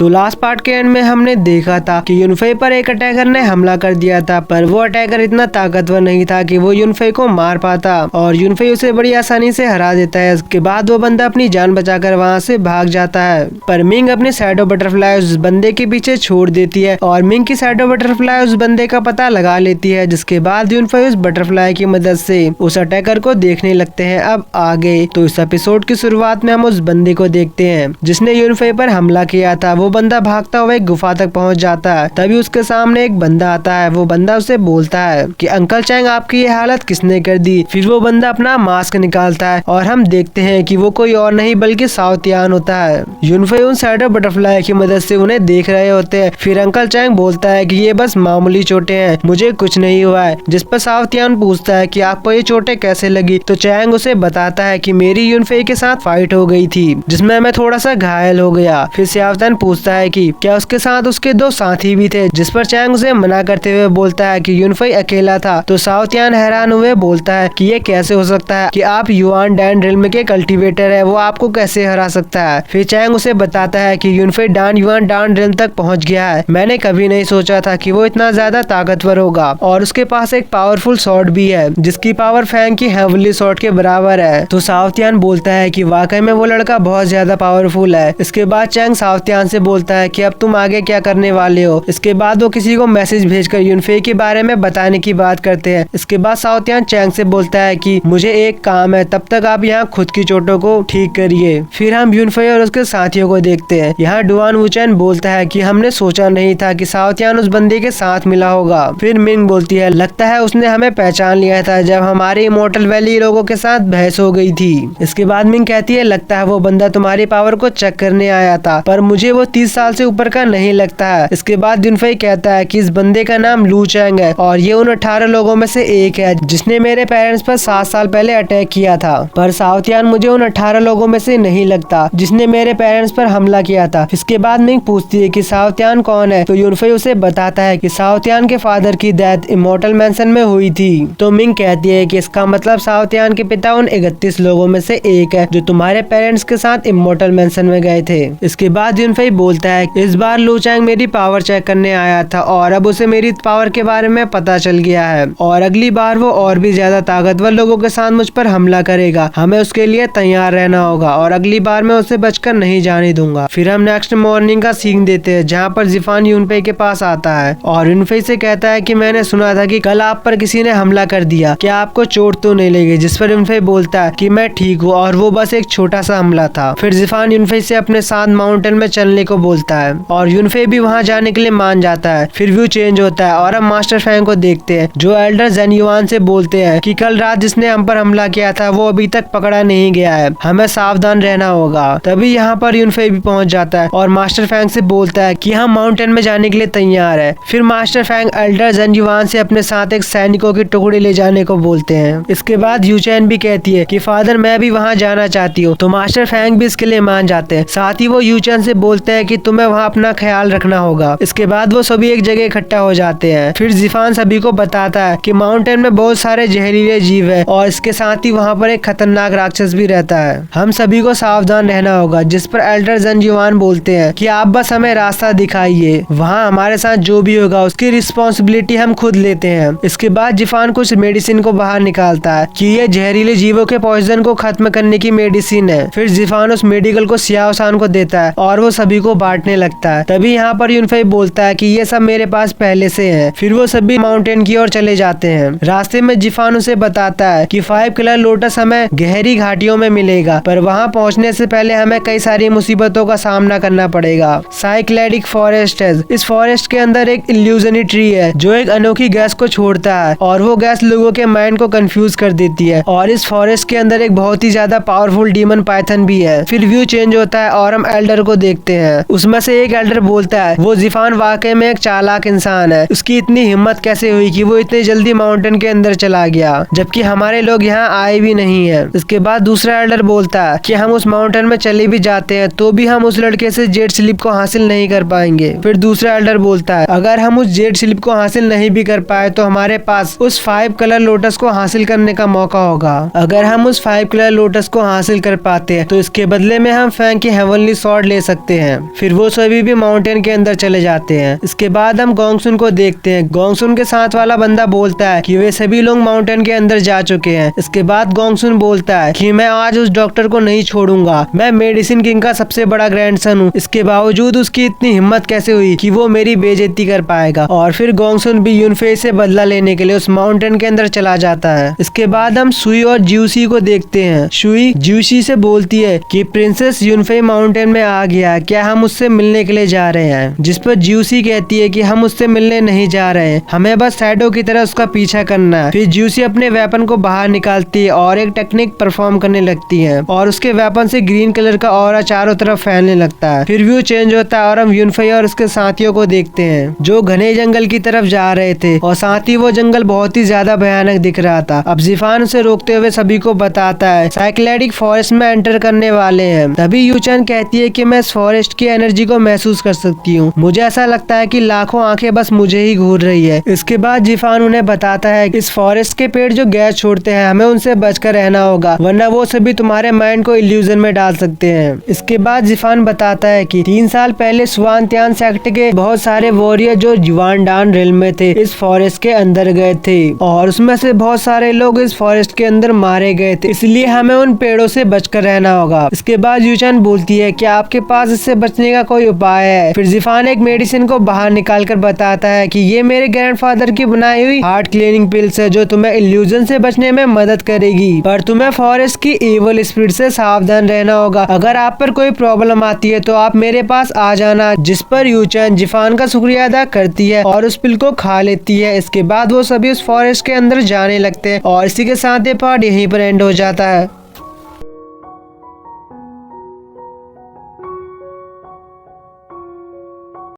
तो last part के and में हमने देखा था कि यूनफे पर एक अटैकर ने हमला कर दिया था, पर वो अटैकर इतना ताकतवर नहीं था कि वो यूनफे को मार पाता और यूनफे उसे बड़ी आसानी से हरा देता है। उसके बाद वो बंदा अपनी जान बचाकर वहाँ से भाग जाता है, पर मिंग अपनी शैडो बटरफ्लाई उस बंदे के पीछे छोड़ देती है और मिंग की शैडो बटरफ्लाई उस बंदे का पता लगा लेती है, जिसके बाद यूनफे उस बटरफ्लाई की मदद से उस अटैकर को देखने लगते हैं। अब आगे तो इस एपिसोड की शुरुआत में हम उस बंदे को देखते हैं जिसने यूनफे पर हमला किया था। वो बंदा भागता हुआ एक गुफा तक पहुंच जाता है, तभी उसके सामने एक बंदा आता है। वो बंदा उसे बोलता है कि अंकल चैंग आपकी ये हालत किसने कर दी। फिर वो बंदा अपना मास्क निकालता है और हम देखते हैं कि वो कोई और नहीं बल्कि साउथ यान होता है। यूनफे उन शैडो बटरफ्लाई की मदद से उन्हें देख रहे होते हैं। फिर अंकल चैंग बोलता है कि ये बस मामूली चोटें हैं, मुझे कुछ नहीं हुआ है। जिस पर साउथ यान पूछता है कि आपको ये चोटें कैसे लगी, तो चैंग उसे बताता है कि मेरी यूनफे के साथ फाइट हो गई थी जिसमें मैं थोड़ा सा घायल हो गया। फिर साउथ यान पूछता है कि क्या उसके साथ उसके 2 साथी भी थे, जिस पर चैंग उसे मना करते हुए बोलता है कि यूनफे अकेला था। तो साउथ यान हैरान हुए बोलता है कि ये कैसे हो सकता है कि आप युआन डैन रिल्म के कल्टीवेटर है, वो आपको कैसे हरा सकता है। फिर चैंग उसे बताता है कि यूनफे डान युआन डान रिल्म तक पहुंच गया है, मैंने कभी नहीं सोचा था कि वो इतना ज्यादा ताकतवर होगा और उसके पास एक पावरफुल शॉट भी है जिसकी पावर फैंग की हेवनली शॉट के बराबर है। तो साउथ यान बोलता है कि वाकई में वो लड़का बहुत ज्यादा पावरफुल है। इसके बाद चैंग साउथ यान से बोलता है कि अब तुम आगे क्या करने वाले हो। इसके बाद वो किसी को मैसेज भेजकर यूनफे के बारे में बताने की बात करते हैं। इसके बाद साउथ यान चैंग से बोलता है कि मुझे एक काम है, तब तक आप यहाँ खुद की चोटों को ठीक करिए। फिर हम यूनफे और उसके साथियों को देखते हैं। यहाँ डुआन वुचैन बोलता है कि हमने सोचा नहीं था कि साउथ यान उस बंदे के साथ मिला होगा। फिर मिंग बोलती है लगता है उसने हमें पहचान लिया था जब हमारे इमोर्टल वैली लोगों के साथ बहस हो गई थी। इसके बाद मिंग कहती है लगता है वो बंदा तुम्हारी पावर को चेक करने आया था, पर मुझे वो 30 साल से ऊपर का नहीं लगता है। इसके बाद यूनफे कहता है कि इस बंदे का नाम लू चैंग है और ये उन 18 लोगों में से एक है जिसने मेरे पेरेंट्स पर 7 साल पहले अटैक किया था, पर साउथ यान मुझे उन 18 लोगों में से नहीं लगता जिसने मेरे पेरेंट्स पर हमला किया था। इसके बाद मिंग पूछती है कि साउथ यान कौन है, तो यूनफे उसे बताता है कि साउथ यान के फादर की डेथ इमोर्टल मैंशन में हुई थी। तो मिंग कहती है कि इसका मतलब साउथ यान के पिता उन 31 लोगों में से एक है जो तुम्हारे पेरेंट्स के साथ इमोर्टल मैंशन में गए थे। इसके बाद यूनफे बोलता है इस बार लू चैंग मेरी पावर चेक करने आया था और अब उसे मेरी पावर के बारे में पता चल गया है और अगली बार वो और भी ज्यादा ताकतवर लोगों के साथ मुझ पर हमला करेगा। हमें उसके लिए तैयार रहना होगा और अगली बार मैं उसे बचकर नहीं जाने दूंगा। फिर हम नेक्स्ट मॉर्निंग का सीन देते हैं जहाँ पर जिफान यूनफे के पास आता है और यूनफे से कहता है कि मैंने सुना था कि कल आप पर किसी ने हमला कर दिया, क्या आपको चोट तो नहीं लगी। जिस पर यूनफे बोलता है कि मैं ठीक हूँ और वो बस एक छोटा सा हमला था। फिर जिफान यूनफे से अपने साथ माउंटेन में चलने को बोलता है और यूनफे भी वहाँ जाने के लिए मान जाता है। फिर व्यू चेंज होता है और हम मास्टर फैंग को देखते हैं जो एल्डर जेन युआन से बोलते हैं कि कल रात जिसने हम पर हमला किया था वो अभी तक पकड़ा नहीं गया है, हमें सावधान रहना होगा। तभी यहाँ पर यूनफे भी पहुँच जाता है और मास्टर फैंग से बोलता है कि हम माउंटेन में जाने के लिए तैयार है। फिर मास्टर फैंग एल्डर जेन युआन से अपने साथ एक सैनिकों की टुकड़ी ले जाने को बोलते हैं। इसके बाद यूचैन भी कहती है कि फादर मैं भी वहाँ जाना चाहती हूँ, तो मास्टर फैंग भी इसके लिए मान जाते हैं। साथ ही वो यूचैन से बोलते हैं कि तुम्हें वहाँ अपना ख्याल रखना होगा। इसके बाद वो सभी एक जगह इकट्ठा हो जाते हैं। फिर जिफान सभी को बताता है कि माउंटेन में बहुत सारे जहरीले जीव है और इसके साथ ही वहाँ पर एक खतरनाक राक्षस भी रहता है, हम सभी को सावधान रहना होगा। जिस पर एल्डर जेन युआन बोलते हैं कि आप बस हमें रास्ता दिखाइए, वहाँ हमारे साथ जो भी होगा उसकी रिस्पॉन्सिबिलिटी हम खुद लेते हैं। इसके बाद जिफान कुछ मेडिसिन को बाहर निकालता है कि ये जहरीले जीवों के पॉइजन को खत्म करने की मेडिसिन है। फिर जिफान उस मेडिकल को सियाओसान को देता है और वो सभी को बांटने लगता है। तभी यहाँ पर यूनफे बोलता है कि ये सब मेरे पास पहले से है। फिर वो सभी माउंटेन की ओर चले जाते हैं। रास्ते में जिफान उसे बताता है कि 5 कलर लोटस हमें गहरी घाटियों में मिलेगा, पर वहाँ पहुँचने से पहले हमें कई सारी मुसीबतों का सामना करना पड़ेगा। साइक्लेडिक फॉरेस्ट है, इस फॉरेस्ट के अंदर एक इल्यूजनी ट्री है जो एक अनोखी गैस को छोड़ता है और वो गैस लोगों के माइंड को कंफ्यूज कर देती है। और इस फॉरेस्ट के अंदर एक बहुत ही ज्यादा पावरफुल डीमन पाइथन भी है। फिर व्यू चेंज होता है और हम एल्डर को देखते हैं। उसमें से एक एल्डर बोलता है वो जिफान वाकई में एक चालाक इंसान है, उसकी इतनी हिम्मत कैसे हुई कि वो इतनी जल्दी माउंटेन के अंदर चला गया जबकि हमारे लोग यहाँ आए भी नहीं है। इसके बाद दूसरा एल्डर बोलता है कि हम उस माउंटेन में चले भी जाते हैं तो भी हम उस लड़के से जेड स्लिप को हासिल नहीं कर पाएंगे। फिर दूसरा एल्डर बोलता है अगर हम उस जेड स्लिप को हासिल नहीं भी कर पाए तो हमारे पास उस 5 कलर लोटस को हासिल करने का मौका होगा। अगर हम उस 5 कलर लोटस को हासिल कर पाते हैं तो इसके बदले में हम फैंग की हेवनली स्वॉर्ड ले सकते हैं। फिर वो सभी भी माउंटेन के अंदर चले जाते हैं। इसके बाद हम गोंगसुन को देखते हैं। गोंगसुन के साथ वाला बंदा बोलता है कि वे सभी लोग माउंटेन के अंदर जा चुके हैं। इसके बाद गोंगसुन बोलता है कि मैं आज उस डॉक्टर को नहीं छोड़ूंगा, मैं मेडिसिन किंग का सबसे बड़ा ग्रैंडसन हूँ। इसके बावजूद उसकी इतनी हिम्मत कैसे हुई कि वो मेरी बेइज्जती कर पाएगा। और फिर गोंगसुन भी यूनफे से बदला लेने के लिए उस माउंटेन के अंदर चला जाता है। इसके बाद हम सुई और ज्यूसी को देखते हैं। सुई ज्यूसी से बोलती है कि प्रिंसेस यूनफे माउंटेन में आ गया, क्या हम उससे मिलने के लिए जा रहे हैं। जिस पर ज्यूसी कहती है कि हम उससे मिलने नहीं जा रहे हैं, हमें बस शैडो की तरह उसका पीछा करना है। फिर ज्यूसी अपने वेपन को बाहर निकालती है और एक टेक्निक परफॉर्म करने लगती है और उसके वेपन से ग्रीन कलर का ऑरा चारों तरफ फैलने लगता है। फिर व्यू चेंज होता है और हम यूनफे और उसके साथियों को देखते हैं जो घने जंगल की तरफ जा रहे थे और साथ ही वो जंगल बहुत ही ज्यादा भयानक दिख रहा था। अब जिफान उसे रोकते हुए सभी को बताता है साइक्लेडिक फॉरेस्ट में एंटर करने वाले हैं। तभी यूचन कहती है कि मैं इस फॉरेस्ट की एनर्जी को महसूस कर सकती हूँ, मुझे ऐसा लगता है कि लाखों आंखें बस मुझे ही घूर रही है। इसके बाद जिफान उन्हें बताता है कि इस फॉरेस्ट के पेड़ जो गैस छोड़ते हैं, हमें उनसे बचकर रहना होगा, वरना वो सभी तुम्हारे माइंड को इल्यूजन में डाल सकते हैं। इसके बाद जिफान बताता है कि 3 साल पहले स्वानत्यान सेक्ट के बहुत सारे वॉरियर जो जुआनडान रेल में थे इस फॉरेस्ट के अंदर गए थे और उसमें से बहुत सारे लोग इस फॉरेस्ट के अंदर मारे गए थे, इसलिए हमें उन पेड़ों से बचकर रहना होगा। इसके बाद यूचन बोलती है कि आपके पास इससे बचने का कोई उपाय है। फिर जिफान एक मेडिसिन को बाहर निकाल कर बताता है कि ये मेरे ग्रैंडफादर की बनाई हुई हार्ट क्लीनिंग पिल्स है जो तुम्हें इल्यूजन से बचने में मदद करेगी, पर तुम्हें फॉरेस्ट की एविल स्पिरिट से सावधान रहना होगा। अगर आप पर कोई प्रॉब्लम आती है तो आप मेरे पास आ जाना। जिस पर यूचन जिफान का शुक्रिया अदा करती है और उस पिल को खा लेती है। इसके बाद वो सभी उस फॉरेस्ट के अंदर जाने लगते हैं और इसी के साथ ये पार्ट यहीं पर एंड हो जाता है।